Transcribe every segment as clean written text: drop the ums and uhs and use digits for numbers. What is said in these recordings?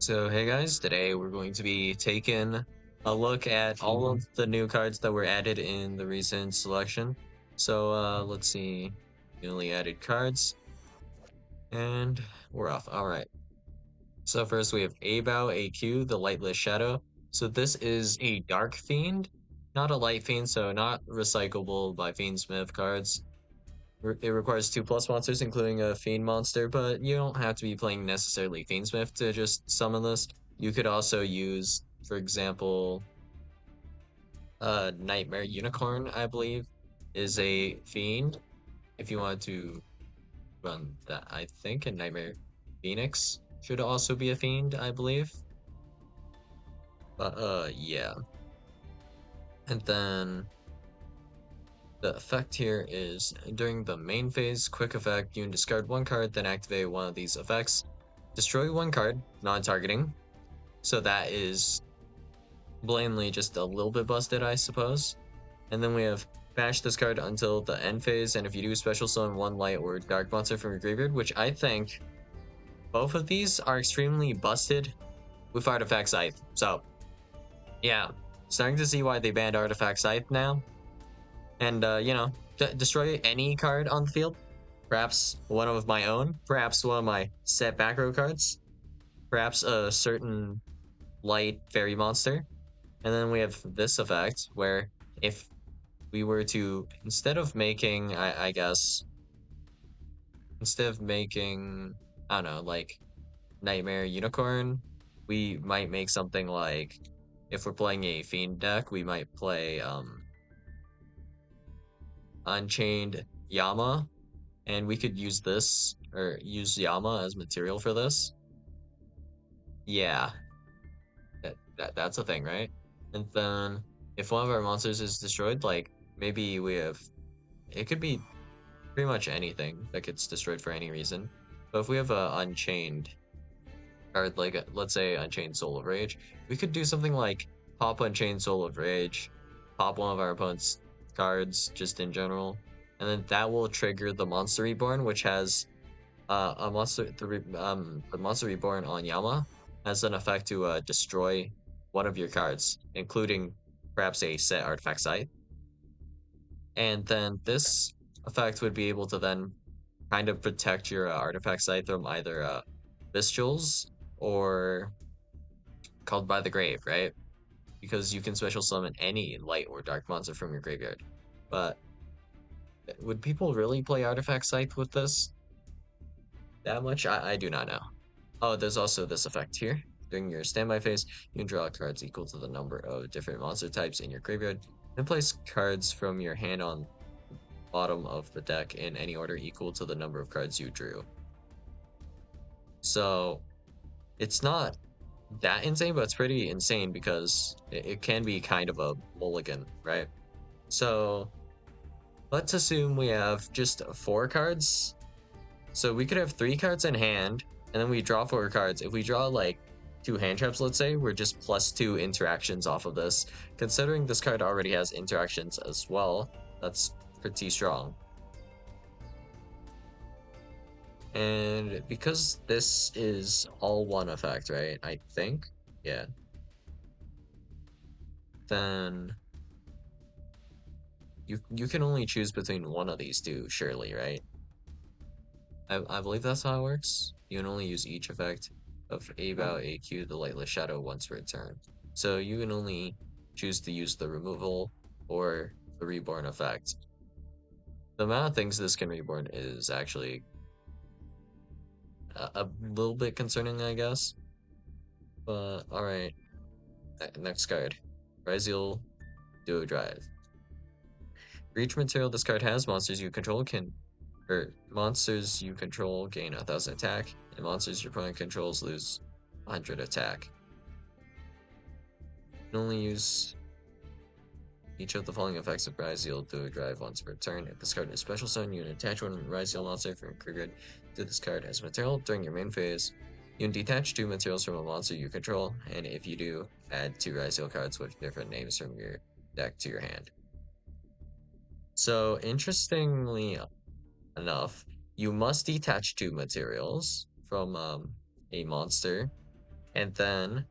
So hey guys, today we're going to be taking a look at all of the new cards that were added in the recent selection. So let's see, newly added cards, and we're off. Alright, so first we have Abao AQ, the Lightless Shadow. So this is a Dark Fiend, not a Light Fiend, so not recyclable by Fiendsmith cards. It requires 2+ monsters, including a Fiend monster, but you don't have to be playing necessarily Fiendsmith to just summon this. You could also use, for example, Nightmare Unicorn, I believe, is a Fiend. If you want to run that, I think, and Nightmare Phoenix should also be a Fiend, I believe. But yeah. And then the effect here is during the main phase, quick effect, you can discard one card, then activate one of these effects. Destroy one card, non-targeting. So that is blatantly just a little bit busted, I suppose. And then we have bash this card until the end phase, and if you do special summon one light or dark monster from your graveyard, which I think both of these are extremely busted with Artifact Scythe. So yeah, starting to see why they banned Artifact Scythe now. And destroy any card on the field. Perhaps one of my own, perhaps one of my set back row cards, perhaps a certain light fairy monster. And then we have this effect where if we were to, instead of making, I guess, instead of making, I don't know, like Nightmare Unicorn, we might make something like, if we're playing a Fiend deck, we might play Unchained Yama, and we could use this, or use Yama as material for this. Yeah, that's a thing, right? And then if one of our monsters is destroyed, like maybe we have, it could be pretty much anything that gets destroyed for any reason. But if we have a Unchained card, like let's say Unchained Soul of Rage, we could do something like pop Unchained Soul of Rage, pop one of our opponent's cards just in general, and then that will trigger the Monster Reborn, which has a monster, the Monster Reborn on Yama has an effect to destroy one of your cards, including perhaps a set Artifact Scythe. And then this effect would be able to then kind of protect your Artifact Scythe from either Bestials or Called by the Grave, right? Because you can special summon any light or dark monster from your graveyard. But would people really play Artifact Scythe with this that much? I do not know. Oh, there's also this effect here. During your standby phase, you can draw cards equal to the number of different monster types in your graveyard, and place cards from your hand on bottom of the deck in any order equal to the number of cards you drew. So it's not that insane, but it's pretty insane because it can be kind of a mulligan, right? So let's assume we have just 4 cards. So we could have 3 cards in hand, and then we draw 4 cards. If we draw like 2 hand traps, let's say, we're just +2 interactions off of this. Considering this card already has interactions as well, that's pretty strong. And because this is all one effect, right? I think, yeah. Then you can only choose between one of these two, surely, right? I believe that's how it works. You can only use each effect of Abao AQ, the Lightless Shadow, once per turn. So you can only choose to use the removal or the reborn effect. The amount of things this can reborn is actually a little bit concerning, I guess. But alright, next card. Ryzeal Duo Drive. For each material this card has, monsters you control gain 1,000 attack, and monsters your opponent controls lose 100 attack. You can only use each of the following effects of Ryzeal Duo Drive once per turn. If this card is special summon, you can attach one Ryzeal monster from your graveyard to this card as material during your main phase. You can detach 2 materials from a monster you control, and if you do, add 2 Ryzeal cards with different names from your deck to your hand. So, interestingly enough, you must detach 2 materials from a monster, And then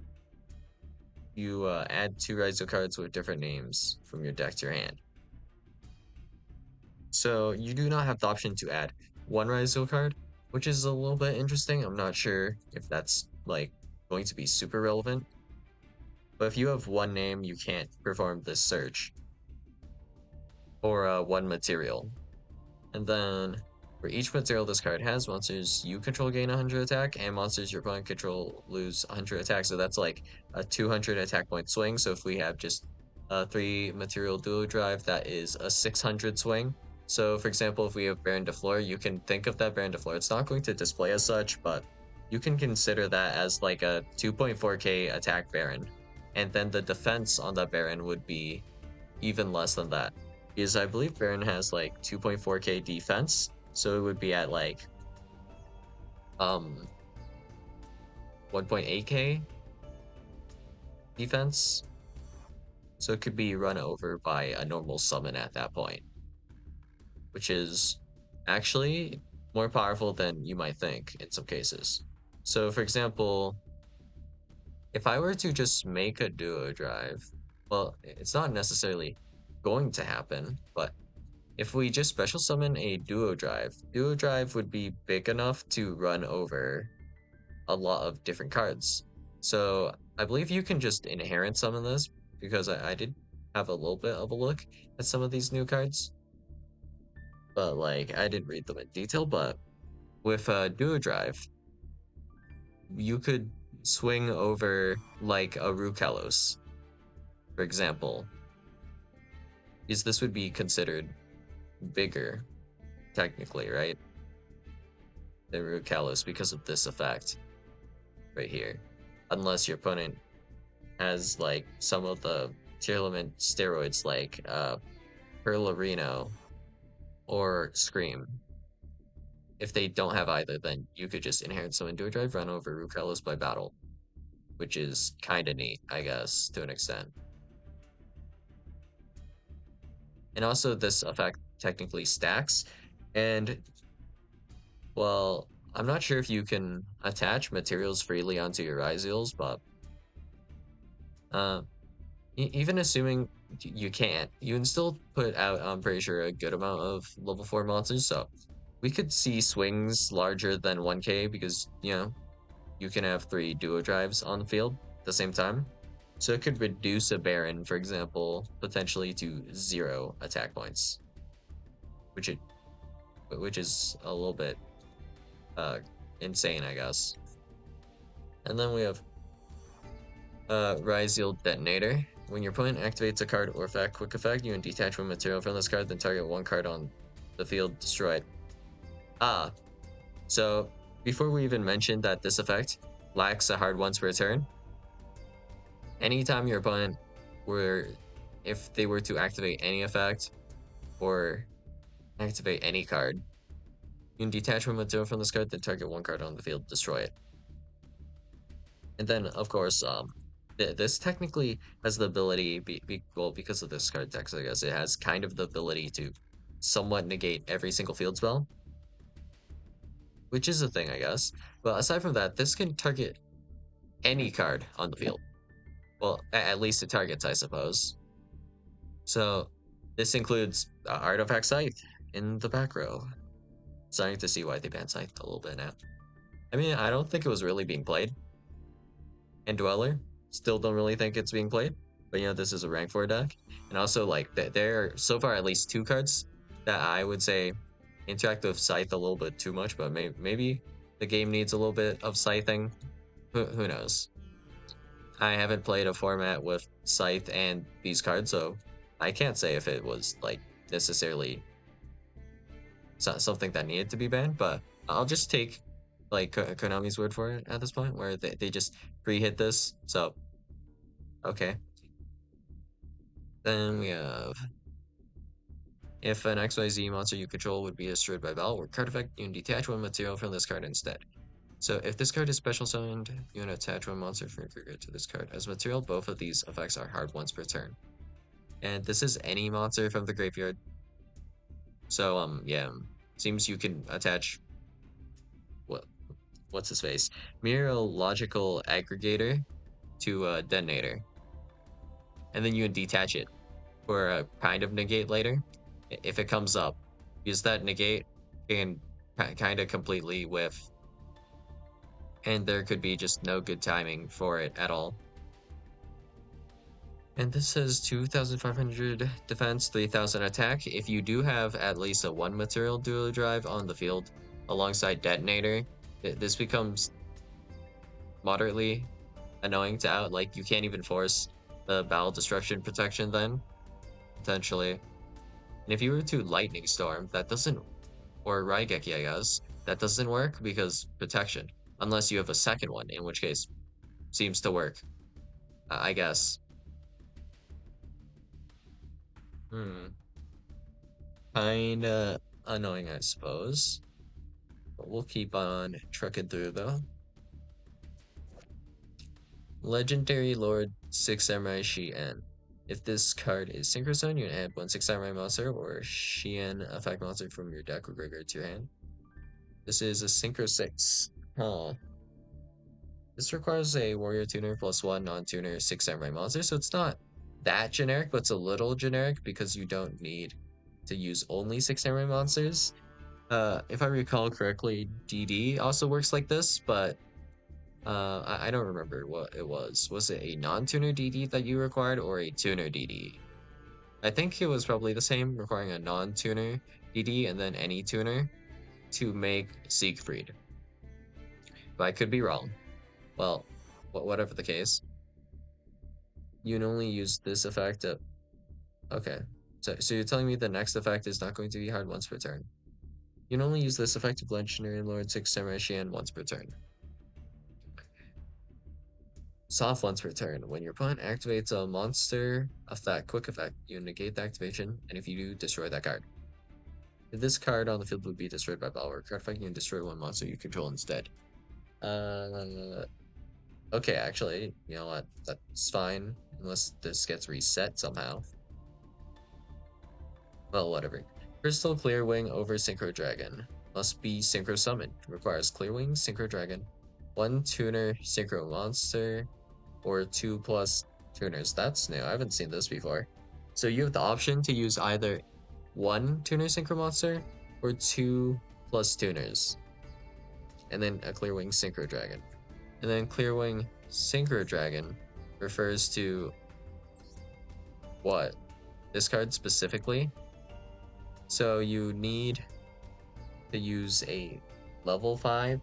you add 2 Ryzeal cards with different names from your deck to your hand. So you do not have the option to add 1 Ryzeal card, which is a little bit interesting. I'm not sure if that's like going to be super relevant. But if you have 1 name, you can't perform this search. Or 1 material. And then for each material this card has, monsters you control gain 100 attack, and monsters your opponent control lose 100 attack. So that's like a 200 attack point swing. So if we have just a 3 material duo drive, that is a 600 swing. So for example, if we have Baron de Fleur, you can think of that Baron de Fleur. It's not going to display as such, but you can consider that as like a 2.4k attack Baron. And then the defense on that Baron would be even less than that. Because I believe Baron has like 2.4k defense, so it would be at like 1.8k defense. So it could be run over by a normal summon at that point, which is actually more powerful than you might think in some cases. So for example, if I were to just make a duo drive, well, it's not necessarily going to happen, but if we just special summon a duo drive would be big enough to run over a lot of different cards. So I believe you can just inherent summon this because I did have a little bit of a look at some of these new cards, but like I didn't read them in detail. But with a duo drive, you could swing over like a Rukalos, for example, because this would be considered bigger technically, right? Than Rukalos because of this effect right here. Unless your opponent has like some of the tier element steroids like Perlarino or Scream. If they don't have either, then you could just inherit summon duo drive, run over Rukalos by battle, which is kind of neat, I guess, to an extent. And also, this effect technically stacks. And, well, I'm not sure if you can attach materials freely onto your Ryzeals, but uh, even assuming you can't, you can still put out, I'm pretty sure, a good amount of level 4 monsters. So we could see swings larger than 1k because, you know, you can have 3 duo drives on the field at the same time. So it could reduce a Baron, for example, potentially to 0 attack points, which is a little bit insane, I guess. And then we have Ryzeal Detonator. When your opponent activates a card or effect, quick effect, you can detach one material from this card, then target 1 card on the field, destroy it. So before we even mentioned that this effect lacks a hard once per turn, anytime your opponent if they were to activate any effect or activate any card, you can detach one material from this card, then target 1 card on the field, destroy it. And then, of course, this technically has the ability, well, because of this card text, I guess, it has kind of the ability to somewhat negate every single field spell, which is a thing, I guess. But aside from that, this can target any card on the field. Well, at least it targets, I suppose. So this includes Artifact Scythe in the back row. Starting to see why they banned Scythe a little bit now. I mean, I don't think it was really being played. And Dweller, still don't really think it's being played. But you know, this is a rank 4 deck. And also, like, there are so far at least 2 cards that I would say interact with Scythe a little bit too much, but maybe the game needs a little bit of scything. Who knows? I haven't played a format with Scythe and these cards, so I can't say if it was like necessarily something that needed to be banned, but I'll just take like Konami's word for it at this point, where they just pre-hit this. So okay, then we have if an XYZ monster you control would be destroyed by battle or card effect, you can detach 1 material from this card instead. So if this card is special summoned, you can attach 1 monster from your graveyard to this card. As material, both of these effects are hard once per turn. And this is any monster from the graveyard. So yeah, seems you can attach what what's his face? Meteorological aggregator to a detonator, and then you can detach it for a kind of negate later. If it comes up, use that negate and kind of completely whiff, and there could be just no good timing for it at all. And this says 2,500 defense, 3,000 attack. If you do have at least a one material dual drive on the field alongside detonator, this becomes moderately annoying to out. Like, you can't even force the battle destruction protection then, potentially. And if you were to lightning storm, that doesn't, or Raigeki, I guess, that doesn't work because protection, unless you have a second one, in which case seems to work, I guess. Hmm. Kinda annoying, I suppose. But we'll keep on trucking through though. Legendary Lord 6 Samurai Shien. If this card is Synchro Stone, you can add 1/6 Samurai monster or Shien effect monster from your deck or graveyard to your hand. This is a Synchro 6. Huh. This requires a Warrior Tuner +1 non-tuner 6 Samurai monster, so it's not that generic, but it's a little generic because you don't need to use only 6 Samurai monsters. If I recall correctly, DD also works like this, but I don't remember what it was. Was it a non-tuner DD that you required or a tuner DD? I think it was probably the same, requiring a non-tuner DD and then any tuner to make Siegfried. But I could be wrong. Well, whatever the case, you can only use this effect at... Okay, so you're telling me the next effect is not going to be hard once per turn. You can only use this effect of Legendary Lord 6 Samurai Shien once per turn. Soft once per turn. When your opponent activates a monster effect, quick effect, you negate the activation, and if you do, destroy that card. If this card on the field would be destroyed by battle or card effect, you can destroy one monster you control instead. Okay, actually, you know what? That's fine, unless this gets reset somehow. Well, whatever. Crystal Clearwing over Synchro Dragon. Must be Synchro Summoned. Requires Clearwing, Synchro Dragon, 1 tuner, Synchro Monster, or 2+ tuners. That's new. I haven't seen this before. So you have the option to use either 1 tuner Synchro Monster or 2+ tuners. And then a Clearwing Synchro Dragon. And then Clearwing Synchro Dragon refers to what? This card specifically? So you need to use a level 5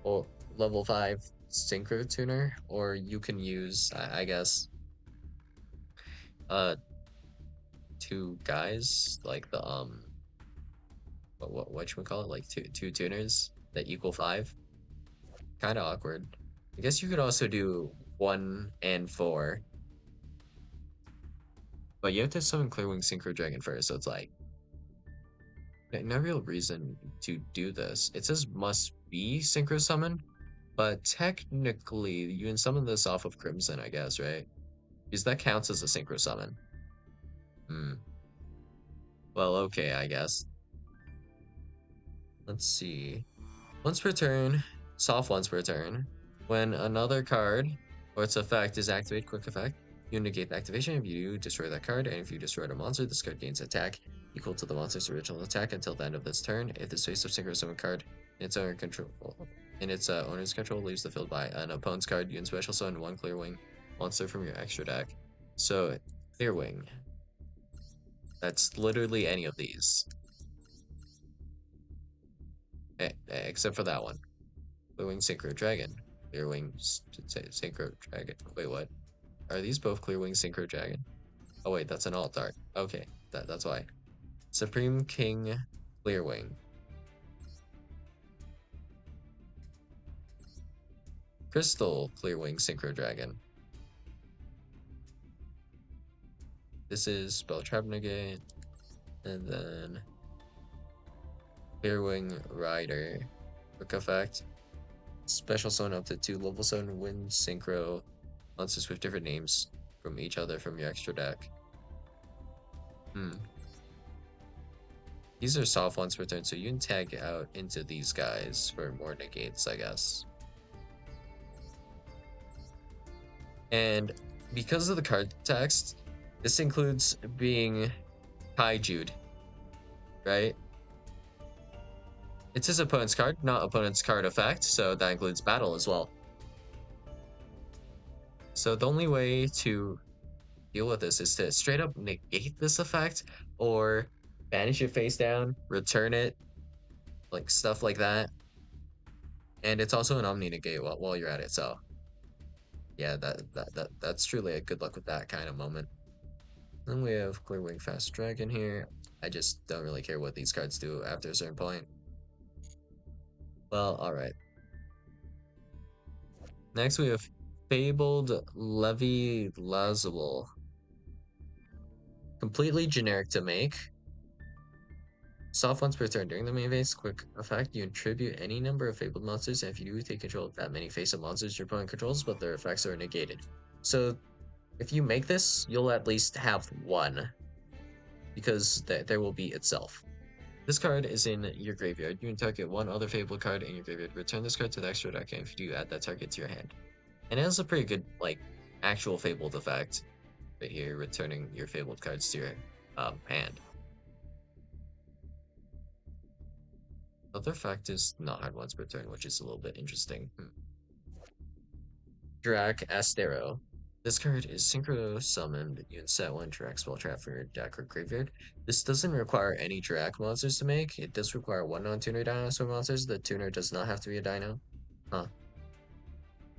or level 5 Synchro Tuner, or you can use, I guess, uh, 2 guys, like the, what you would call it? Like two tuners that equal 5. Kind of awkward. I guess you could also do 1 and 4. But you have to summon Clearwing Synchro Dragon first, so it's like, no real reason to do this. It says must be Synchro Summon, but technically you can summon this off of Crimson, I guess, right? Because that counts as a Synchro Summon. Hmm. Well, okay, I guess. Let's see. Once per turn, soft once per turn. When another card or its effect is activated, quick effect, you negate the activation. If you do, destroy that card, and if you destroy a monster, this card gains attack equal to the monster's original attack until the end of this turn. If this face of Synchro Summon card in its owner control owner's control leaves the field by an opponent's card, you can special summon 1 Clearwing monster from your extra deck. So Clearwing, that's literally any of these, except for that one. Clearwing Synchro Dragon. Clearwing Synchro Dragon. Wait, what? Are these both Clearwing Synchro Dragon? Oh wait, that's an alt art. Okay, that's why. Supreme King Clearwing. Crystal Clearwing Synchro Dragon. This is Spell Trap Negate. And then Clearwing Rider. Quick effect. Special summon up to 2 level 7 Wind Synchro monsters with different names from each other from your extra deck. Hmm. These are soft ones per turn, so you can tag out into these guys for more negates, I guess. And because of the card text, this includes being kaiju'd, right? It's his opponent's card, not opponent's card effect, so that includes battle as well. So the only way to deal with this is to straight up negate this effect or banish it face down, return it, like stuff like that. And it's also an omni negate while you're at it, so yeah, that's truly a good luck with that kind of moment. Then we have Clearwing Fast Dragon here. I just don't really care what these cards do after a certain point. Well, alright. Next we have Fabled Ryzeal. Completely generic to make. Soft once per turn. During the main phase, quick effect, you attribute any number of Fabled monsters, and if you do, take control of that many face-up monsters your opponent controls, but their effects are negated. So, if you make this, you'll at least have one, because there will be itself. This card is in your graveyard. You can target one other Fabled card in your graveyard. Return this card to the extra deck, and if you do, add that target to your hand. And it has a pretty good, like, actual Fabled effect right here, returning your Fabled cards to your hand. Other fact is not hard once per turn, which is a little bit interesting. Drac Astero. This card is synchro summoned. You can set one Drac spell trap from your deck or graveyard. This doesn't require any Drac monsters to make. It does require one non-tuner dinosaur monsters. The tuner does not have to be a dino. Huh.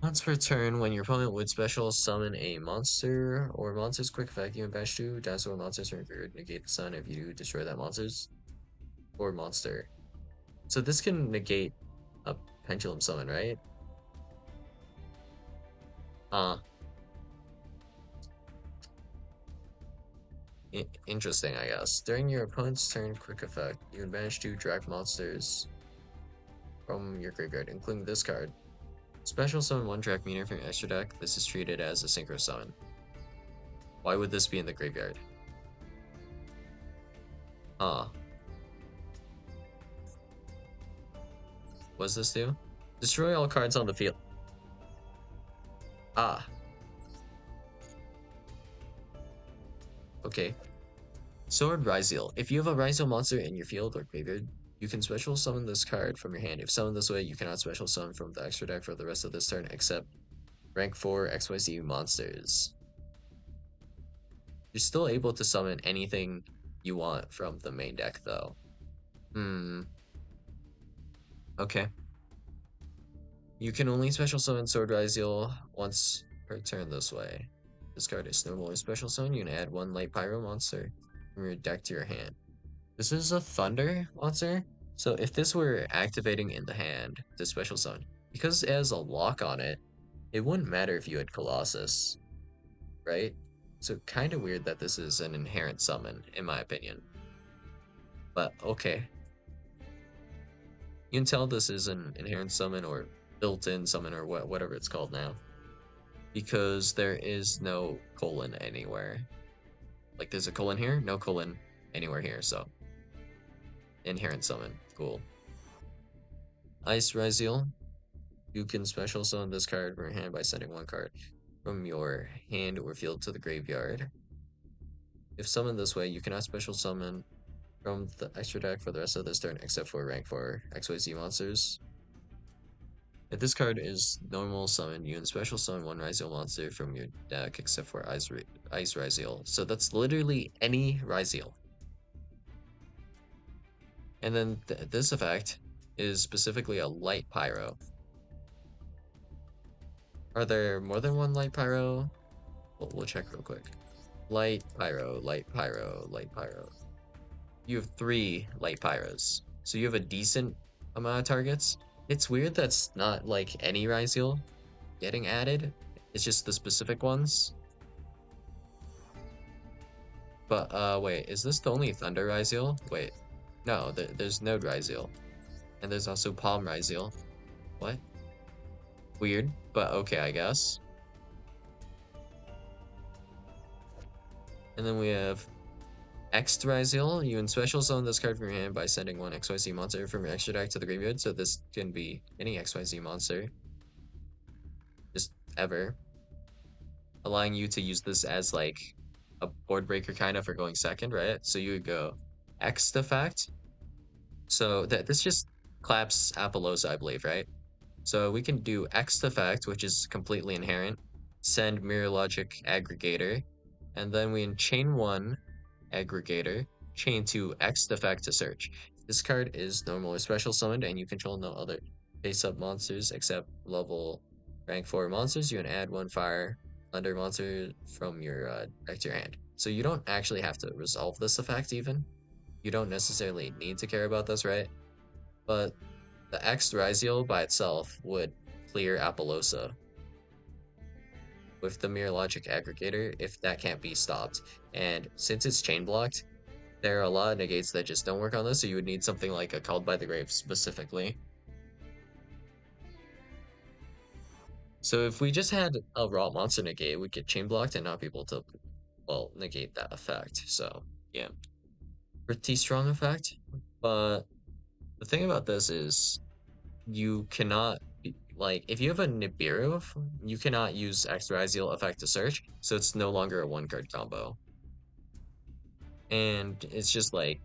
Once per turn, when your opponent would special summon a monster or monster's quick effect, you can bash two dinosaur monsters from your graveyard. Negate the sun. If you do, destroy that monster's or monster. So this can negate a pendulum summon, right? Interesting, I guess. During your opponent's turn quick effect, you can banish two drag monsters from your graveyard, including this card. Special summon one drag meter from your extra deck. This is treated as a synchro summon. Why would this be in the graveyard? Huh. What does this do? Destroy all cards on the field. Ah. Okay. Sword Ryzeal. If you have a Ryzeal monster in your field or graveyard, you can special summon this card from your hand. If summoned this way, you cannot special summon from the extra deck for the rest of this turn except rank 4 XYZ monsters. You're still able to summon anything you want from the main deck though. Okay. You can only special summon Sword Ryzeal once per turn this way. This card is normally special summon. You can add one light pyro monster from your deck to your hand. This is a thunder monster. So if this were activating in the hand to special summon, because it has a lock on it, it wouldn't matter if you had Colossus, right? So kind of weird that this is an inherent summon, in my opinion. But okay. You can tell this is an inherent summon or built-in summon or whatever it's called now. Because there is no colon anywhere. Like there's a colon here, no colon anywhere here, so. Inherent summon, cool. Ice Ryzeal. You can special summon this card from your hand by sending one card from your hand or field to the graveyard. If summoned this way, you cannot special summon from the extra deck for the rest of this turn except for rank 4 XYZ monsters. If this card is normal summon, you can special summon one Ryzeal monster from your deck except for Ice Ryzeal. So that's literally any Ryzeal. And then this effect is specifically a light pyro. Are there more than one light pyro? We'll check real quick. Light pyro, light pyro, light pyro. You have 3 light pyros. So you have a decent amount of targets. It's weird that's not like any Ryzeal getting added. It's just the specific ones. But wait, is this the only Thunder Ryzeal? Wait, no, there's Node Ryzeal. And there's also Palm Ryzeal. What? Weird, but okay, I guess. And then we have Ryzeal, you can special summon this card from your hand by sending one XYZ monster from your extra deck to the graveyard. So this can be any XYZ monster, just ever, allowing you to use this as like a board breaker kind of for going second, right? So you would go X effect. So that this just claps Apollosa, I believe, right? So we can do X effect, which is completely inherent, send Mirror Logic Aggregator, and then we can chain one Aggregator, chain two X effect to search. This card is normal or special summoned, and you control no other face-up monsters except level rank 4 monsters. You can add one fire under monster from your deck to your hand. So you don't actually have to resolve this effect even. You don't necessarily need to care about this, right? But the X Ryzeal by itself would clear Apollosa with the Mirror Logic Aggregator if that can't be stopped. And since it's chain blocked, there are a lot of negates that just don't work on this, so you would need something like a Called by the Grave specifically. So if we just had a raw monster negate, we get chain blocked and not be able to, well, negate that effect. So yeah, pretty strong effect. But the thing about this is you cannot like if you have a Nibiru, you cannot use X Ryzeal effect to search, so it's no longer a one card combo. And it's just like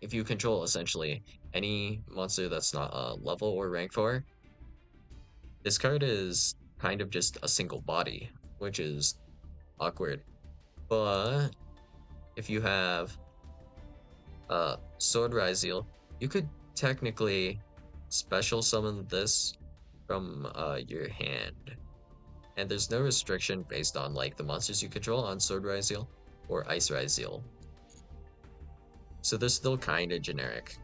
if you control essentially any monster that's not a level or rank 4, this card is kind of just a single body, which is awkward. But if you have Sword Ryzeal, you could technically special summon this from your hand. And there's no restriction based on like the monsters you control on Sword Ryzeal or Ice Ryzeal. So they're still kind of generic,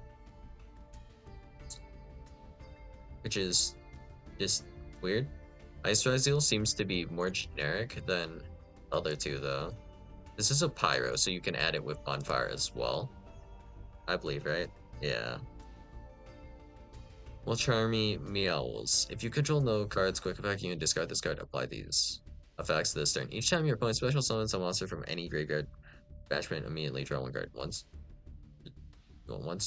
which is just weird. Ice Ryzeal seems to be more generic than the other two though. This is a Pyro, so you can add it with Bonfire as well. I believe, right? Yeah. Well, Charmy Meowls. If you control no cards, quick effect, you can discard this card, apply these effects this turn. Each time your opponent special summons a monster from any graveyard banishment, immediately draw one card. Once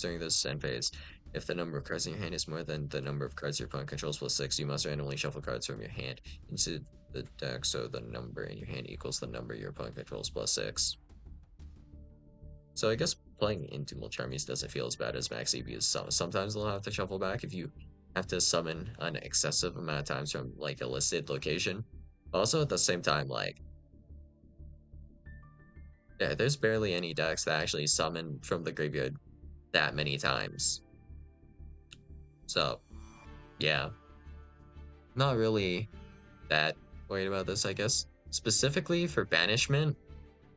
during this end phase, if the number of cards in your hand is more than the number of cards your opponent controls plus 6, you must randomly shuffle cards from your hand into the deck so the number in your hand equals the number your opponent controls plus 6. So I guess playing into Mulcharmies doesn't feel as bad as Maxi because sometimes they'll have to shuffle back if you have to summon an excessive amount of times from like a listed location. Also at the same time, like yeah, there's barely any decks that actually summon from the graveyard that many times. So yeah, not really that worried about this, I guess. Specifically for banishment,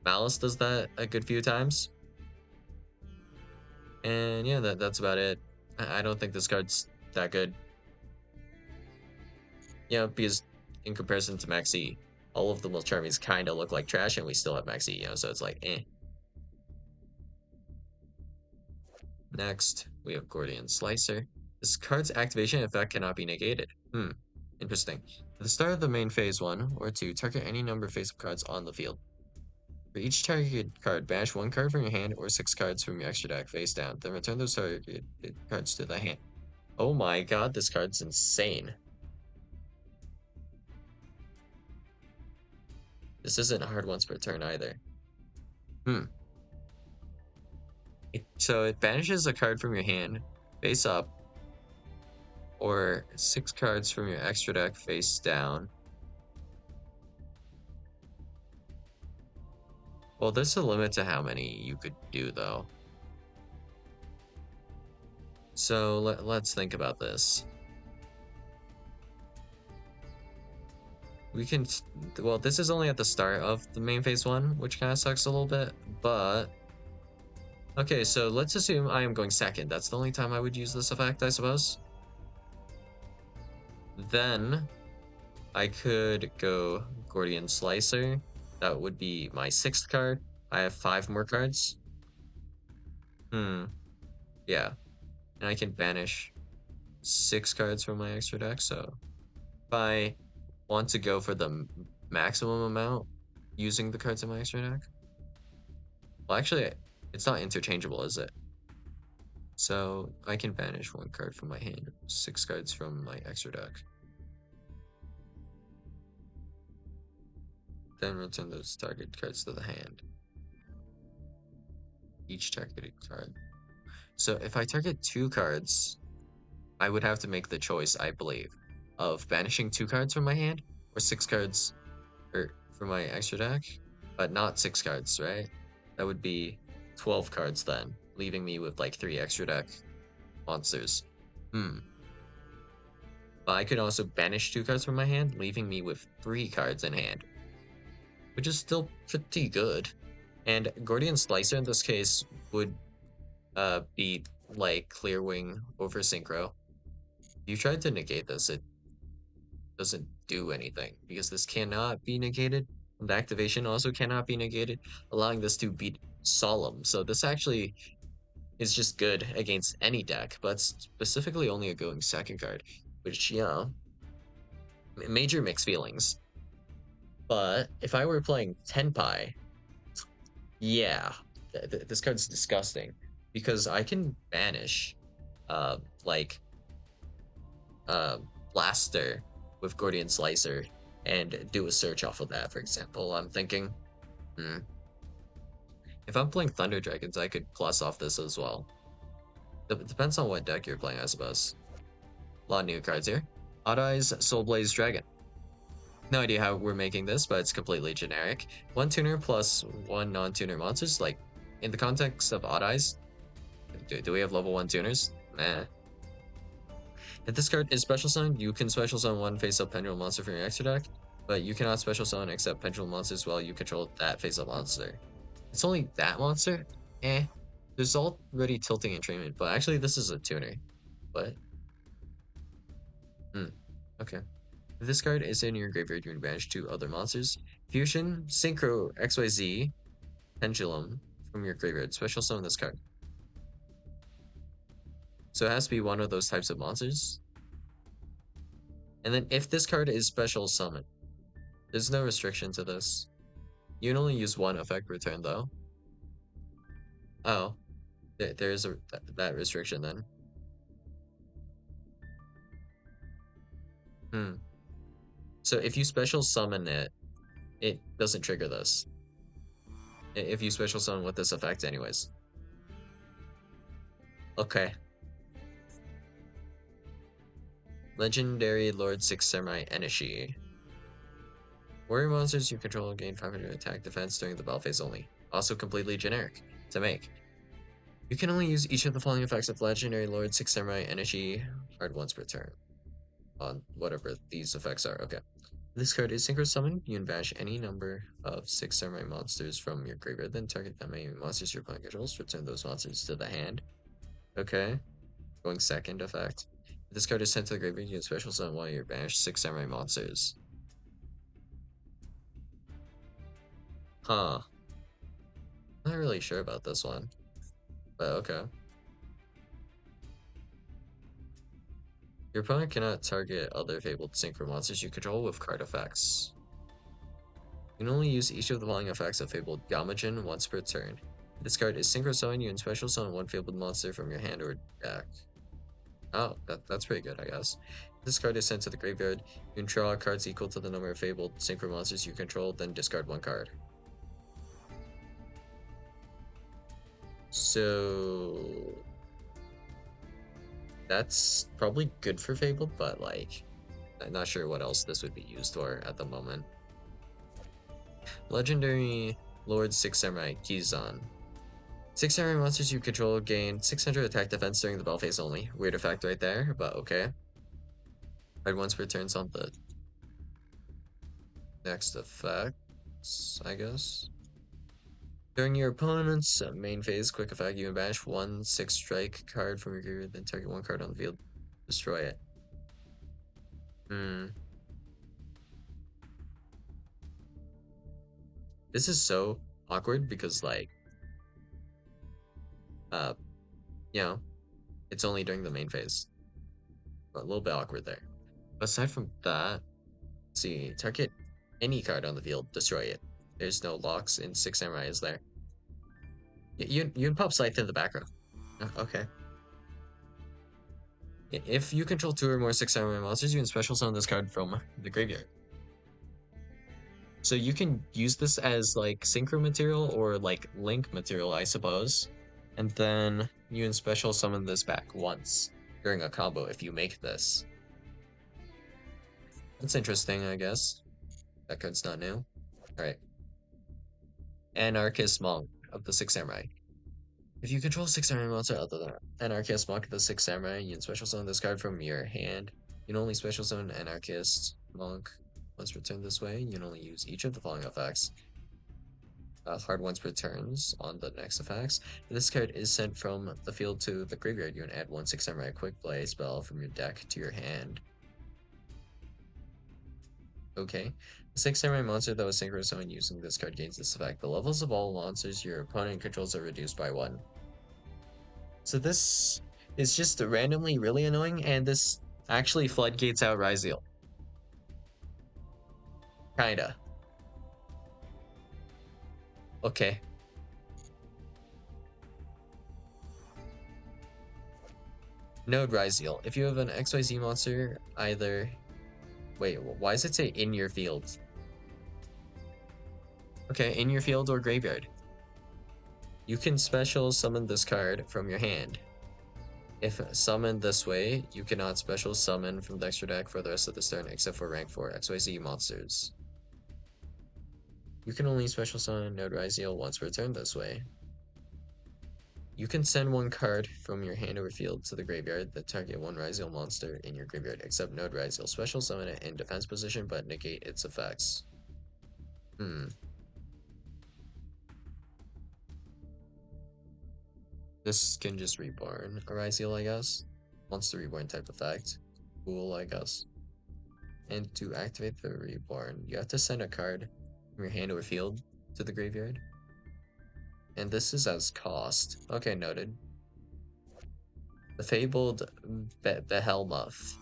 Malice does that a good few times. And yeah, that's about it. I don't think this card's that good. Yeah, because in comparison to Maxi, all of the Mulcharmies kind of look like trash, and we still have Maxi, so it's like, eh. Next, we have Gordian Slicer. This card's activation effect cannot be negated. Interesting. At the start of the main phase 1 or 2, target any number of face-up cards on the field. For each targeted card, banish one card from your hand or 6 cards from your extra deck face down. Then return those targeted cards to the hand. Oh my god, this card's insane. This isn't hard once per turn either. So it banishes a card from your hand face up, or 6 cards from your extra deck face down. Well, there's a limit to how many you could do, though. So let's think about this. We can, well, this is only at the start of the main phase 1, which kind of sucks a little bit, but okay, so let's assume I am going second. That's the only time I would use this effect, I suppose. Then I could go Gordian Slicer. That would be my 6th card. I have 5 more cards. Yeah. And I can banish 6 cards from my extra deck, so if I want to go for the maximum amount using the cards in my extra deck. Well, actually, It's not interchangeable, is it? So I can banish one card from my hand, 6 cards from my extra deck. Then return those target cards to the hand. Each targeted card. So if I target 2 cards, I would have to make the choice, I believe, of banishing 2 cards from my hand or 6 cards from my extra deck, but not 6 cards, right? That would be 12 cards then, leaving me with like 3 extra deck monsters. But I could also banish 2 cards from my hand, leaving me with 3 cards in hand, which is still pretty good. And Gordian Slicer in this case would beat like Clear Wing over Synchro. You tried to negate this, it doesn't do anything because this cannot be negated. The activation also cannot be negated, allowing this to beat Solemn. So this actually is just good against any deck, but specifically only a going second card, which, yeah, major mixed feelings. But if I were playing Tenpai, yeah, this card's disgusting because I can banish, uh, like, Blaster with Gordian Slicer and do a search off of that, for example. I'm thinking, if I'm playing Thunder Dragons, I could plus off this as well. It depends on what deck you're playing, I suppose. A lot of new cards here. Odd Eyes Soulblaze Dragon. No idea how we're making this, but it's completely generic. 1 tuner plus 1 non-tuner monsters. Like, in the context of Odd Eyes, do we have level 1 tuners? Meh. If this card is special summon, you can special summon 1 face-up pendulum monster from your extra deck, but you cannot special summon except pendulum monsters while you control that face-up monster. It's only that monster? Eh. There's already tilting entrainment, but actually this is a tuner. But okay. If this card is in your graveyard, you can banish 2 other monsters. Fusion, Synchro, XYZ, Pendulum from your graveyard. Special summon this card. So it has to be one of those types of monsters. And then if this card is special summon, there's no restriction to this. You can only use 1 effect per turn though. Oh, there is that restriction then. So if you special summon it, it doesn't trigger this. If you special summon with this effect anyways. Okay. Legendary Lord 6 Samurai Enishi. Warrior monsters you control gain 500 attack defense during the battle phase only. Also completely generic to make. You can only use each of the following effects of Legendary Lord 6 Samurai Enishi card once per turn. On whatever these effects are. Okay. This card is Synchro Summon. You can banish any number of 6 Samurai monsters from your graveyard, then target that many monsters your opponent controls. Return those monsters to the hand. Okay. Going second effect. If this card is sent to the graveyard, you can special summon one of your banished 6 Samurai monsters. Huh. Not really sure about this one. But okay. Your opponent cannot target other Fabled Synchro monsters you control with card effects. You can only use each of the following effects of Fabled Gamajin once per turn. If this card is Synchro Summon, you can special summon 1 Fabled monster from your hand or deck. Oh, that's pretty good, I guess. If this card is sent to the graveyard, you can draw cards equal to the number of Fabled Synchro monsters you control, then discard 1 card. So that's probably good for Fabled, but like, I'm not sure what else this would be used for at the moment. Legendary Lord 6 Samurai Kizan. 6 Samurai monsters you control gain 600 attack defense during the battle phase only. Weird effect right there, but okay. Card once per turn on the next effects, I guess. During your opponent's main phase, quick effect, you can banish 1 6-strike card from your graveyard, then target 1 card on the field. Destroy it. This is so awkward because, like, you know, it's only during the main phase. A little bit awkward there. Aside from that, let's see, target any card on the field, destroy it. There's no locks in 6 Samurai, is there? You can pop Scythe in the background. Okay. If you control 2 or more 6-7 monsters, you can special summon this card from the graveyard. So you can use this as like synchro material or like link material, I suppose. And then you can special summon this back once during a combo if you make this. That's interesting, I guess. That card's not new. Alright. Anarchist Monk of the Six Samurai. If you control 6 samurai monster other than Anarchist Monk of the Six Samurai, you can special summon this card from your hand. You can only special summon Anarchist Monk once returned this way. You can only use each of the following effects. Hard once per turns on the next effects. If this card is sent from the field to the graveyard, you can add 1/6 Samurai Quick Play spell from your deck to your hand. Okay. The 6 Samurai monster that was synchro summoned using this card gains this effect. The levels of all monsters your opponent controls are reduced by 1. So this is just randomly really annoying, and this actually floodgates out Ryzeal. Kinda. Okay. Node Ryzeal. If you have an XYZ monster, either... Wait, why does it say in your field? Okay, in your field or graveyard. You can special summon this card from your hand. If summoned this way, you cannot special summon from the extra deck for the rest of this turn except for rank 4 XYZ monsters. You can only special summon Node Ryzeal once per turn this way. You can send one card from your hand or field to the graveyard that target one Ryzeal monster in your graveyard, except Node Ryzeal. Special summon it in defense position, but negate its effects. This can just reborn a Ryzeal, I guess. Monster reborn type effect. Cool, I guess. And to activate the reborn, you have to send a card from your hand or field to the graveyard. And this is as cost. Okay, noted. The Fabled Behemoth.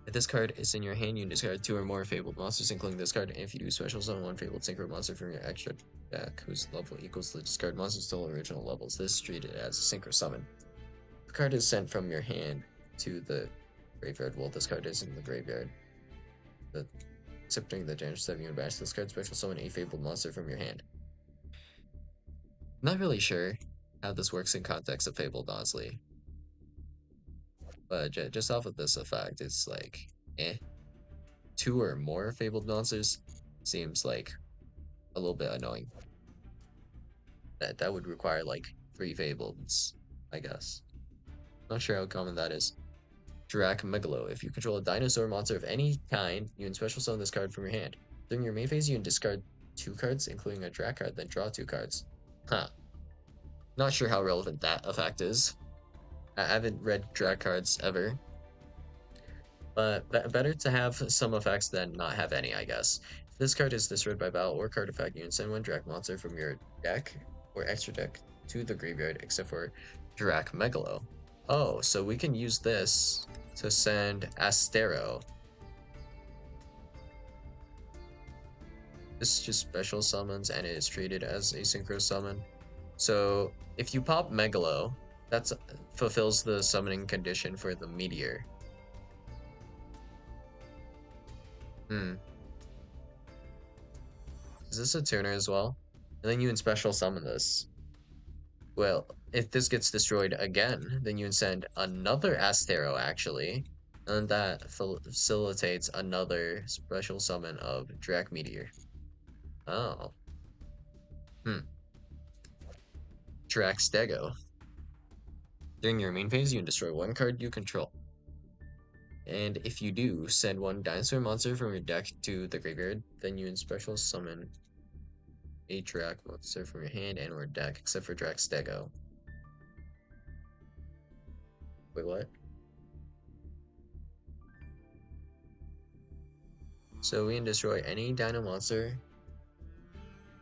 If this card is in your hand, you can discard 2 or more Fabled monsters, including this card. And if you do special summon one Fabled Synchro monster from your extra deck, whose level equals the discard monster's total original levels, this is treated as a Synchro summon. The card is sent from your hand to the graveyard. Well, this card is in the graveyard. Except during the damage step, you can bash this card, special summon a Fabled monster from your hand. I'm not really sure how this works in context of Fabled, honestly. But just off of this effect, it's like, eh. 2 or more Fabled monsters seems like a little bit annoying. That would require like 3 Fableds, I guess. Not sure how common that is. Drac Megalo. If you control a dinosaur monster of any kind, you can special summon this card from your hand. During your main phase, you can discard 2 cards, including a Drac card, then draw 2 cards. Huh. Not sure how relevant that effect is. I haven't read Drac cards ever. But better to have some effects than not have any, I guess. If this card is destroyed by battle or card effect, you can send one Drac monster from your deck or extra deck to the graveyard, except for Drac Megalo. Oh, so we can use this to send Astero. This just special summons and it is treated as a synchro summon. So if you pop Megalo, that fulfills the summoning condition for the meteor. Is this a tuner as well? And then you can special summon this. Well, if this gets destroyed again, then you can send another Astero actually. And that facilitates another special summon of Drac Meteor. Oh. Drac Stego. During your main phase, you can destroy one card you control. And if you do, send one dinosaur monster from your deck to the graveyard, then you can special summon a Drac monster from your hand and or deck, except for Drac Stego. Wait, what? So we can destroy any dino monster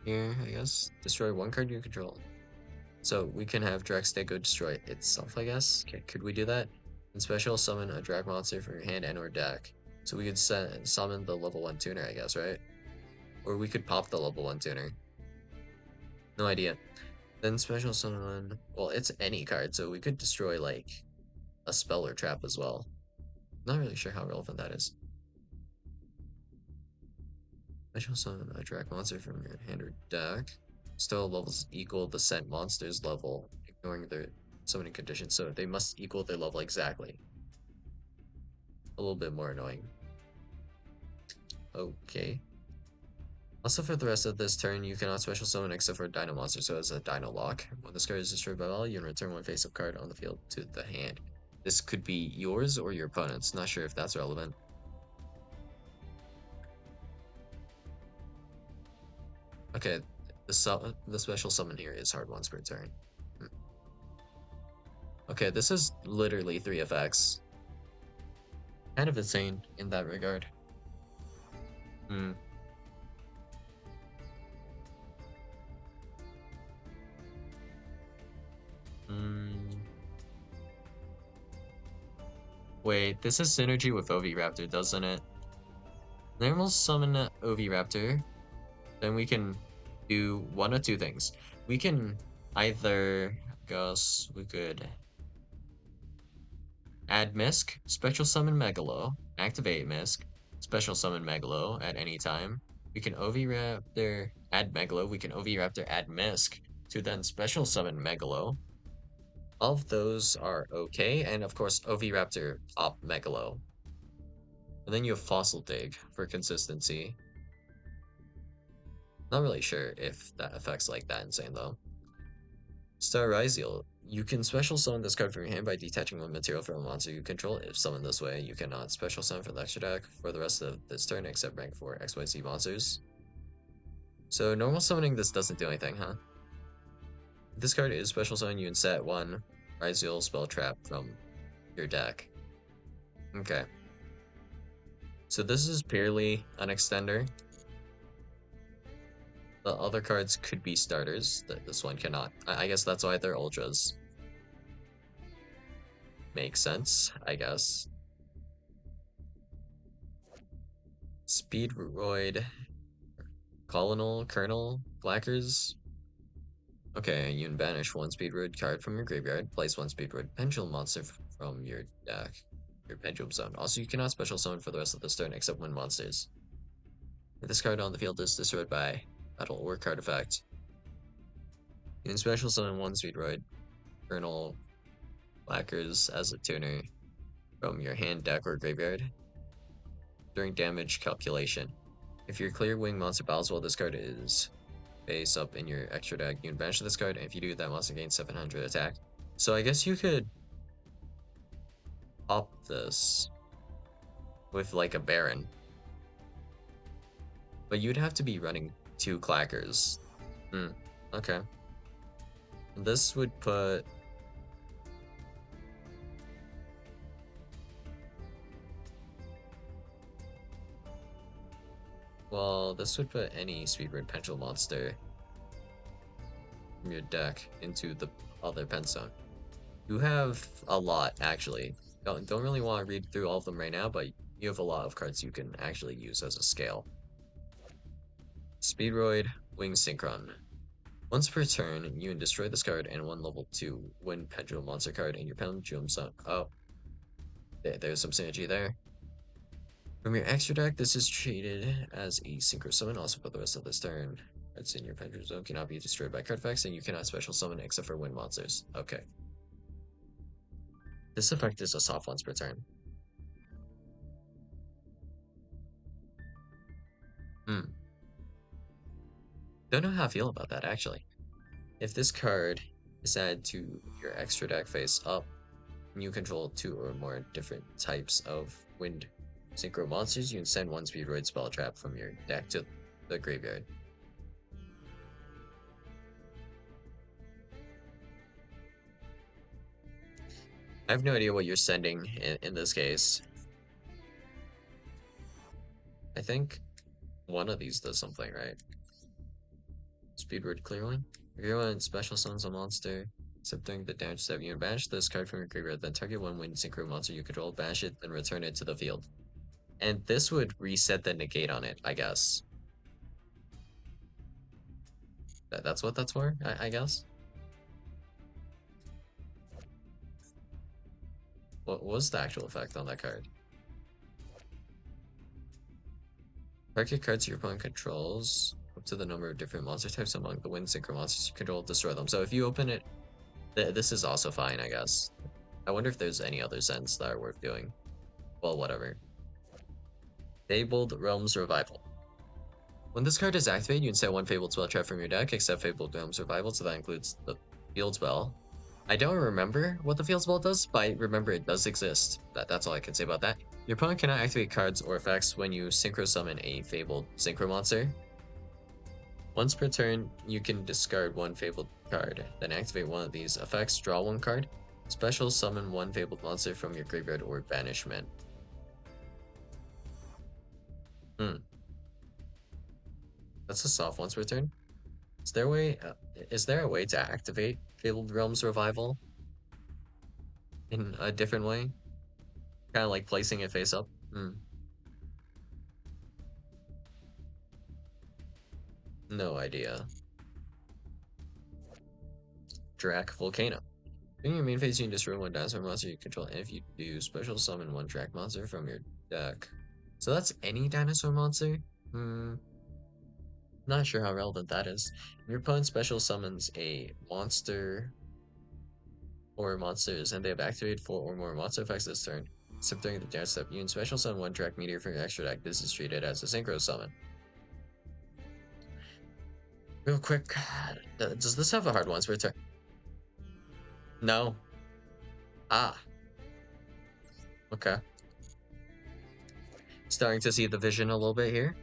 here, I guess. Destroy one card you control. So we can have Drac Stego destroy itself, I guess. Okay, could we do that? And special summon a Drac monster from your hand and or deck. So we could summon the level 1 tuner, I guess, right? Or we could pop the level 1 tuner. No idea. Then special summon, well, it's any card, so we could destroy like a spell or trap as well. Not really sure how relevant that is. Special summon a drag monster from your hand or deck. Still levels equal the sent monster's level, ignoring their summoning conditions, so they must equal their level exactly. A little bit more annoying. Okay. Also, for the rest of this turn, you cannot special summon except for a Dino monster, so it's a Dino lock. When this card is destroyed by value, you can return one face-up card on the field to the hand. This could be yours or your opponent's. Not sure if that's relevant. Okay, the special summon here is hard once per turn. Hmm. Okay, this is literally 3 effects. Kind of insane in that regard. Hmm. Mm. Wait, this is synergy with Oviraptor, doesn't it? Then we'll summon Oviraptor. Then we can do one of two things. We can either, I guess we could add Misk, special summon Megalo, activate Misk, special summon Megalo at any time. We can Oviraptor add Megalo, we can Oviraptor add Misk to then special summon Megalo. All of those are okay, and of course Oviraptor op Megalo. And then you have Fossil Dig for consistency. Not really sure if that affects like that insane though. Star Ryzeal. You can special summon this card from your hand by detaching one material from a monster you control. If summoned this way, you cannot special summon for the extra deck for the rest of this turn except rank 4 XYZ monsters. So normal summoning this doesn't do anything, huh? If this card is special summon, you can set one Ryzeal spell trap from your deck. Okay. So this is purely an extender. The other cards could be starters. This one cannot. I guess that's why they're ultras. Makes sense, I guess. Speedroid, Colonel, Blackers. Okay, you can banish one Speedroid card from your graveyard. Place one Speedroid Pendulum monster from your deck. Your Pendulum Zone. Also, you cannot special summon for the rest of this turn except when monsters. If this card on the field is destroyed by battle or card effect, you can special summon one Speedroid Colonel Blackers as a tuner from your hand, deck, or graveyard during damage calculation. If your clear wing monster battles while this card is face up in your extra deck, you can banish this card, and if you do, that monster gains 700 attack. So I guess you could pop this with like a Baron, but you'd have to be running 2 Clackers. Hmm, okay. This would put... Well, this would put any Speedroid Pendulum monster from your deck into the other pen zone. You have a lot, actually. Don't really want to read through all of them right now, but you have a lot of cards you can actually use as a scale. Speedroid, Wing Synchron. Once per turn, you can destroy this card and one level 2 Wind Pendulum monster card in your Pendulum Zone. Oh, there's some synergy there. From your extra deck, this is treated as a Synchro Summon. Also, for the rest of this turn, cards in your Pendulum Zone cannot be destroyed by card effects, and you cannot special summon except for wind monsters. Okay. This effect is a soft once per turn. Hmm. Don't know how I feel about that, actually. If this card is added to your extra deck face up, and you control 2 or more different types of wind synchro monsters, you can send one Speedroid spell trap from your deck to the graveyard. I have no idea what you're sending in this case. I think one of these does something, right? Speedroid Clearwing. If you want special summons a monster, except during the damage step, you can banish this card from your graveyard, then target one wind synchro monster you control, banish it, then return it to the field. And this would reset the negate on it, I guess. That's what that's for, I guess. What was the actual effect on that card? Target cards your opponent controls up to the number of different monster types among the wind synchro monsters you control, destroy them. So if you open it, this is also fine, I guess. I wonder if there's any other sends that are worth doing. Well, whatever. Fabled Realms Revival. When this card is activated, you can set one Fabled spell trap from your deck, except Fabled Realms Revival, so that includes the field spell. I don't remember what the field spell does, but I remember it does exist. That's all I can say about that. Your opponent cannot activate cards or effects when you synchro summon a Fabled synchro monster. Once per turn, you can discard one Fabled card, then activate one of these effects, draw one card, special summon one Fabled monster from your graveyard or banishment. That's a soft once per turn. Is there a way to activate Fabled Realms Revival in a different way? Kind of like placing it face up? No idea. Drac Volcano. During your main phase, you can destroy one dinosaur monster you control, and if you do, special summon one Drac monster from your deck. So that's any dinosaur monster? Not sure how relevant that is. If your opponent special summons a monster or monsters, and they have activated 4 or more monster effects this turn, except during the down step, you can special summon one Drac meteor from your extra deck. This is treated as a synchro summon. Real quick, does this have a hard once per turn? No. Ah. Okay. Starting to see the vision a little bit here.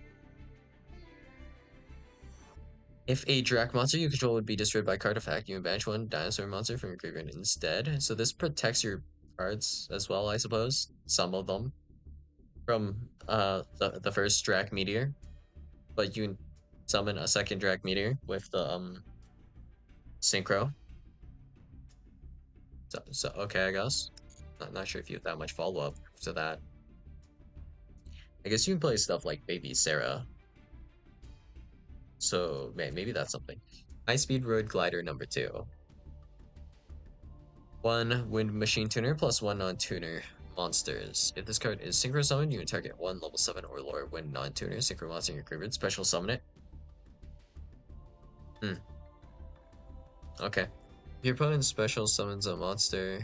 If a Drac monster you control would be destroyed by card effect, you can banish one dinosaur monster from your graveyard instead. So this protects your cards as well, I suppose. Some of them from the first Drac meteor, but you can summon a second Drac meteor with the synchro. So okay, I guess. Not sure if you have that much follow up to that. I guess you can play stuff like Baby Sarah. So maybe that's something. High Speed Road Glider number 2. 1 Wind Machine Tuner plus 1 non-tuner monsters. If this card is synchro summoned, you can target 1 level 7 or lower wind non-tuner synchro monster in your graveyard. Special summon it. Okay. If your opponent special summons a monster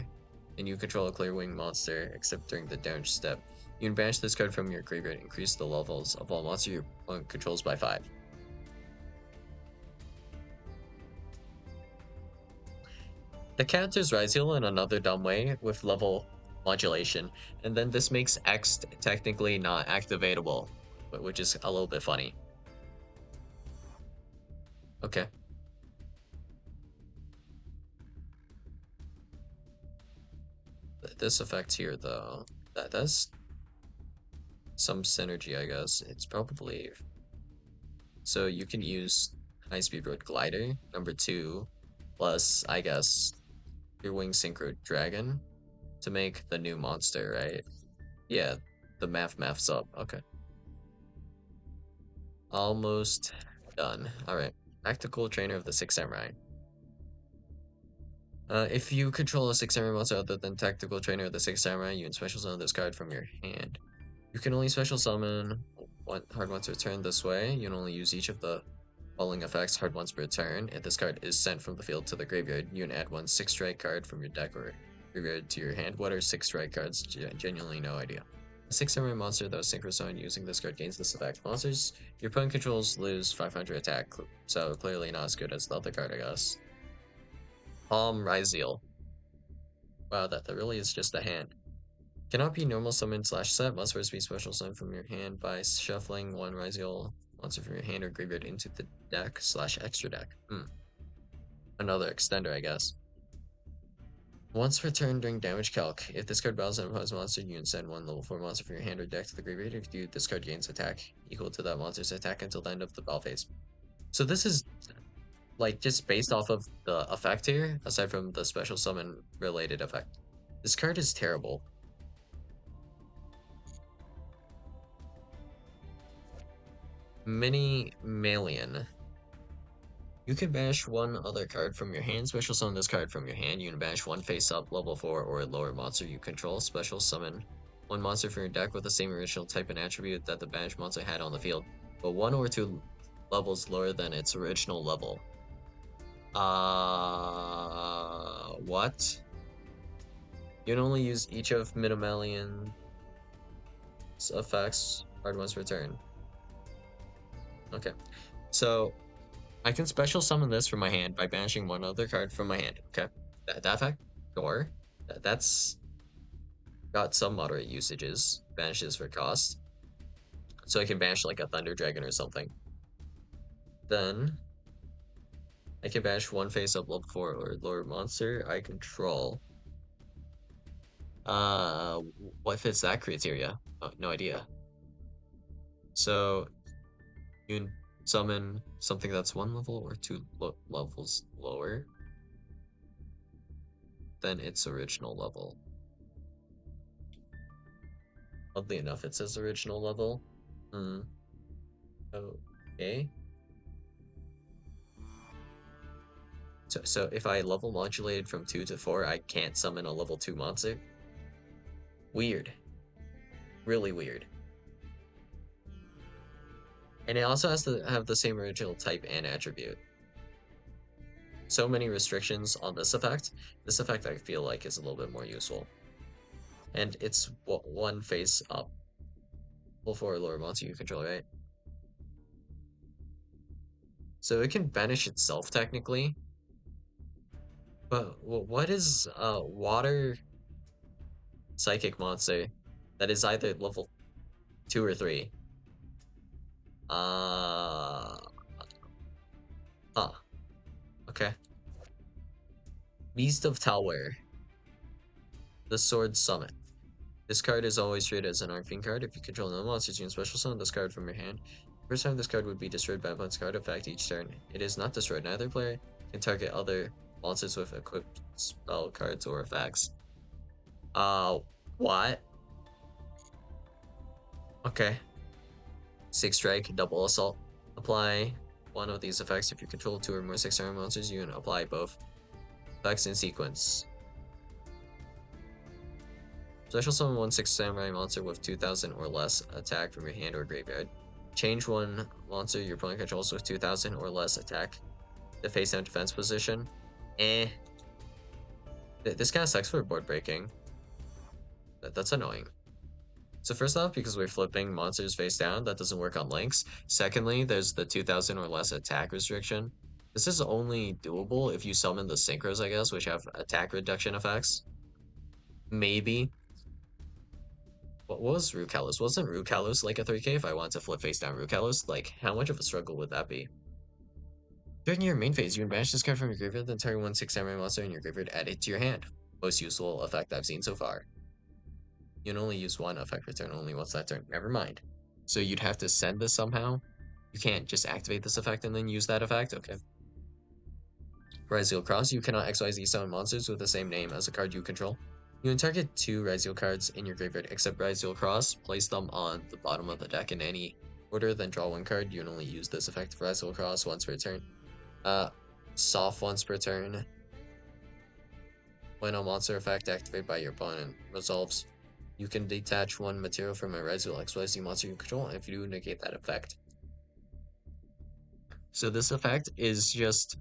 and you control a clear wing monster, except during the down step, you can banish this card from your graveyard and increase the levels of all monsters your opponent controls by 5. The counters Ryzeal in another dumb way with level modulation, and then this makes X technically not activatable, which is a little bit funny. Okay. This effect here, though, that's some synergy, I guess. It's probably... So you can use High Speed Road Glider, number 2, plus, I guess, your Wing Synchro Dragon to make the new monster, right? Yeah, the math's up. Okay. Almost done. Alright. Tactical Trainer of the Six Samurai. If you control a Six Samurai monster other than Tactical Trainer of the Six Samurai, you can special summon this card from your hand. You can only special summon one hard once per turn this way. You can only use each of the following effects hard once per turn. If this card is sent from the field to the graveyard, you can add one 6-strike card from your deck or graveyard to your hand. What are 6-strike cards? Genuinely no idea. A 6-samurai monster that was synchro summoned using this card gains this effect. Monsters your opponent controls lose 500 attack, so clearly not as good as the other card, I guess. Ryzeal. Wow, that really is just a hand. Cannot be normal summon slash set. Must first be special summon from your hand by shuffling one Ryzeal monster from your hand or graveyard into the deck slash extra deck. Another extender, I guess. Once per turn during damage calc, if this card battles an opposed monster, you can send one level 4 monster from your hand or deck to the graveyard. If you do, this card gains attack equal to that monster's attack until the end of the battle phase. So this is like just based off of the effect here, aside from the special summon related effect. This card is terrible. Mini Malian. You can banish one other card from your hand, special summon this card from your hand. You can banish one face-up, level 4 or lower monster you control. Special summon one monster from your deck with the same original type and attribute that the banished monster had on the field, but 1 or 2 levels lower than its original level. What? You can only use each of Minimalian's effects card once per turn. Okay, so I can special summon this from my hand by banishing one other card from my hand. Okay, that effect, sure. That's got some moderate usages. Banishes for cost, so I can banish like a Thunder Dragon or something. Then I can banish one face-up level 4 or lower monster I control. What fits that criteria? Oh, no idea. So you can summon something that's 1 level or 2 levels lower than its original level. Oddly enough, it says original level. Okay. So if I level modulated from 2 to 4, I can't summon a level 2 monster? Weird. Really weird. And it also has to have the same original type and attribute. So many restrictions on this effect. This effect I feel like is a little bit more useful. And it's one face up. Level 4 lower monster you control, right? So it can banish itself technically. But what is water psychic monster that is either level 2 or 3? Okay. Beast of Talware. The Sword Summit. This card is always treated as an Arcane card. If you control no monsters, you can special summon this card from your hand. First time this card would be destroyed by opponent's card effect each turn. It is not destroyed. Neither player can target other monsters with equipped spell cards or effects. What? Okay. 6 strike, double assault. Apply one of these effects. If you control 2 or more 6-star monsters, you can apply both effects in sequence. Special summon 1 6 samurai monster with 2000 or less attack from your hand or graveyard. Change one monster your opponent controls with 2000 or less attack to face down defense position. This kind of sucks for board breaking. That's annoying. So first off, because we're flipping monsters face down, that doesn't work on links. Secondly, there's the 2000 or less attack restriction. This is only doable if you summon the synchros, I guess, which have attack reduction effects. Maybe. What was Rukalos? Wasn't Rukalos like a 3k if I wanted to flip face down Rukalos? Like, how much of a struggle would that be? During your main phase, you can banish this card from your graveyard, then target 1 6 samurai monster in your graveyard, add it to your hand. Most useful effect I've seen so far. You can only use one effect per turn only once that turn. Never mind. So you'd have to send this somehow? You can't just activate this effect and then use that effect? Okay. Ryzeal Cross, you cannot XYZ summon monsters with the same name as a card you control. You can target 2 Ryzeal cards in your graveyard except Ryzeal Cross, place them on the bottom of the deck in any order, then draw 1 card. You can only use this effect for Ryzeal Cross once per turn. Soft once per turn. When a monster effect activated by your opponent resolves, you can detach 1 material from a Ryzeal XYZ monster you control, and if you do, negate that effect. So this effect is just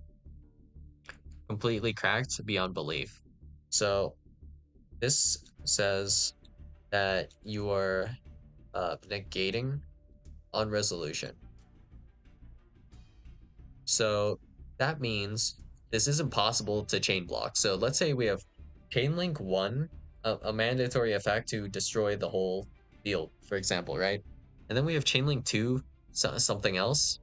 completely cracked beyond belief. So this says that you are negating on resolution. So that means this is impossible to chain block. So let's say we have chain link 1, a mandatory effect to destroy the whole field, for example, right? And then we have chain link 2, something else.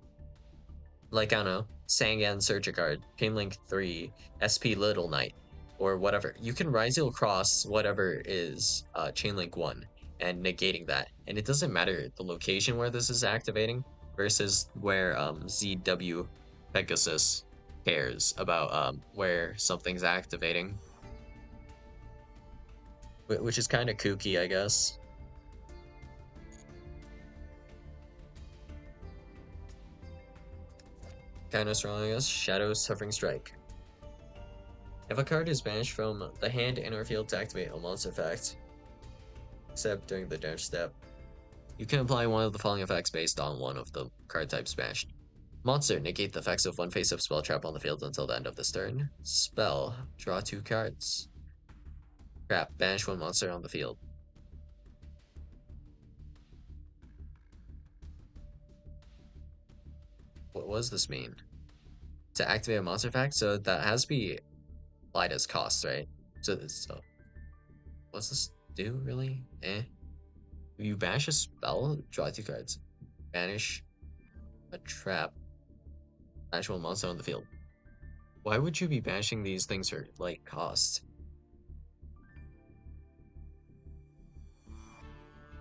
Like, I don't know, Sangan search a card, chain link 3, SP Little Knight, or whatever. You can Ryzeal Cross whatever is chain link 1 and negating that. And it doesn't matter the location where this is activating versus where ZW Pegasus cares about where something's activating. Which is kind of kooky, I guess. Kinda strong, I guess. Shadow Suffering Strike. If a card is banished from the hand and or field to activate a monster effect, except during the damage step, you can apply one of the following effects based on one of the card types banished. Monster, negate the effects of one face-up spell trap on the field until the end of this turn. Spell, draw 2 cards. Trap, banish 1 monster on the field. What does this mean? To activate a monster effect, so that has to be applied as cost, right? So what's this do really? You banish a spell, draw 2 cards. Banish a trap, banish 1 monster on the field. Why would you be banishing these things for like cost?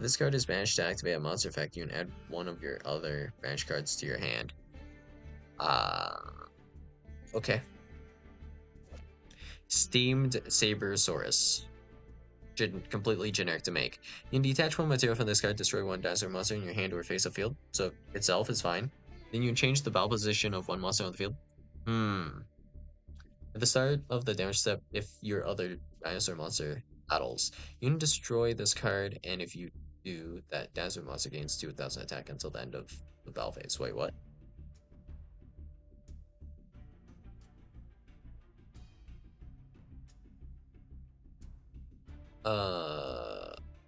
This card is banished to activate a monster effect. You can add one of your other banished cards to your hand. Okay. Steamed Sabersaurus. Completely generic to make. You can detach 1 material from this card, destroy 1 dinosaur monster in your hand or face of field. So itself is fine. Then you can change the battle position of 1 monster on the field. At the start of the damage step, if your other dinosaur monster battles, you can destroy this card, and if you do, that dinosaur monster gains 2,000 attack until the end of the battle phase. Wait, what?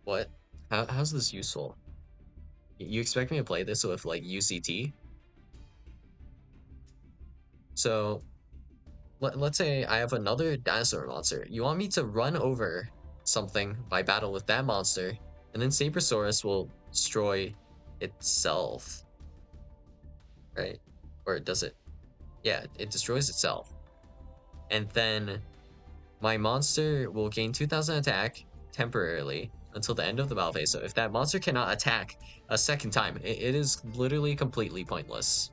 What? How's this useful? You expect me to play this with like UCT? So let's say I have another dinosaur monster. You want me to run over something by battle with that monster, and then Sabersaurus will destroy itself, right? Or does it? Yeah, it destroys itself. And then my monster will gain 2,000 attack temporarily until the end of the battle phase. So if that monster cannot attack a second time, it is literally completely pointless.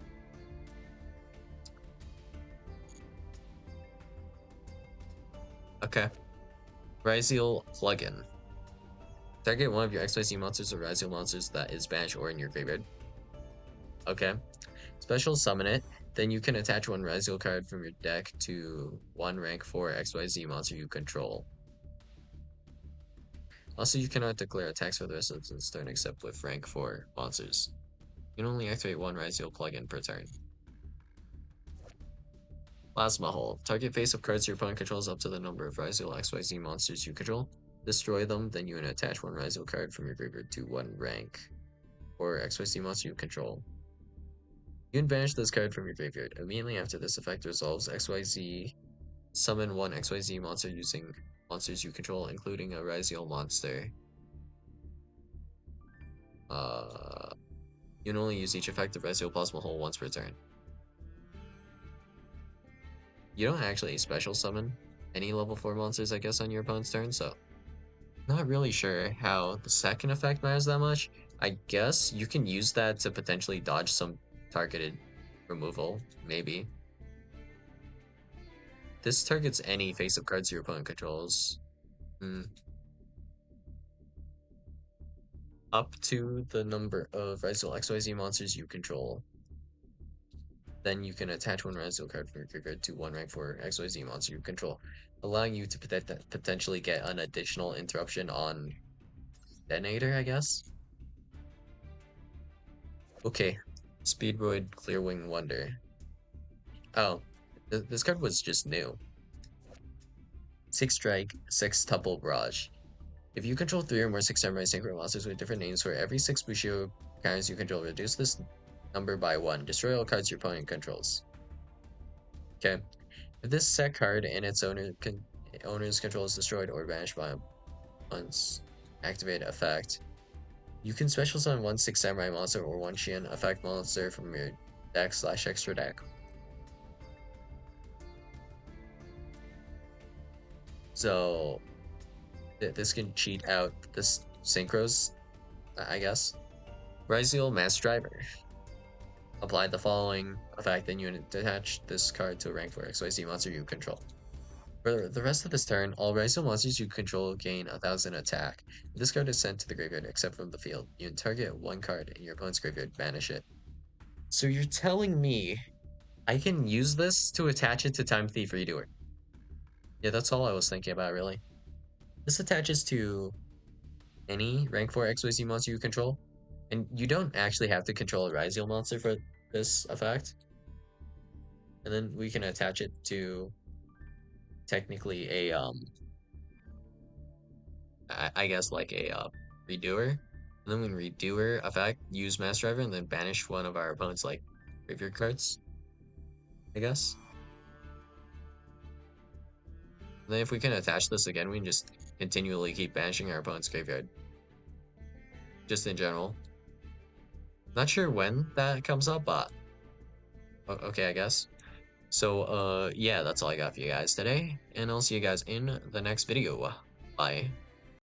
Okay. Ryzeal plugin. Target one of your XYZ monsters or Ryzeal monsters that is banished or in your graveyard. Okay. Special summon it. Then you can attach 1 Ryzeal card from your deck to 1 rank 4 XYZ monster you control. Also, you cannot declare attacks for the rest of this turn except with rank 4 monsters. You can only activate 1 Ryzeal plugin per turn. Plasma Hole. Target face-up cards your opponent controls up to the number of Ryzeal XYZ monsters you control. Destroy them, then you can attach 1 Ryzeal card from your graveyard to 1 rank or XYZ monster you control. You can banish this card from your graveyard. Immediately after this effect resolves, XYZ summon 1 XYZ monster using monsters you control, including a Ryzeal monster. You can only use each effect of Ryzeal Plasma Hole once per turn. You don't actually special summon any level 4 monsters, I guess, on your opponent's turn, so not really sure how the second effect matters that much. I guess you can use that to potentially dodge some targeted removal, maybe. This targets any face-up cards your opponent controls. Up to the number of Ryzeal XYZ monsters you control. Then you can attach 1 Ryzeal card from your graveyard to 1 rank 4 XYZ monster you control, allowing you to potentially get an additional interruption on Detonator, I guess? Okay. Speedroid Clearwing Wonder. Oh, this card was just new. 6 strike, 6 Tuple Barrage. If you control 3 or more 6 samurai synchro monsters with different names, for every 6 Bushido cards you control, reduce this number by 1. Destroy all cards your opponent controls. Okay. If this set card and its owner's control is destroyed or banished by one's activated effect, you can special summon 1 6 samurai monster or 1 Shion effect monster from your deck / extra deck. So this can cheat out this synchros, I guess. Ryzeal Mass Driver. Apply the following effect, then you attach this card to a rank 4 XYZ monster you control. For the rest of this turn, all Ryzeal monsters you control gain 1,000 attack. If this card is sent to the graveyard except from the field, you can target 1 card in your opponent's graveyard, banish it. So you're telling me I can use this to attach it to Time Thief Redoer. Yeah, that's all I was thinking about, really. This attaches to any rank 4 XYZ monster you control, and you don't actually have to control a Ryzeal monster for this effect. And then we can attach it to technically a I guess like a redoer. And then when redoer effect, use Master Driver and then banish one of our opponent's like graveyard cards, I guess. And then if we can attach this again, we can just continually keep banishing our opponent's graveyard. Just in general. Not sure when that comes up, but okay, I guess. So yeah, that's all I got for you guys today, and I'll see you guys in the next video. Bye.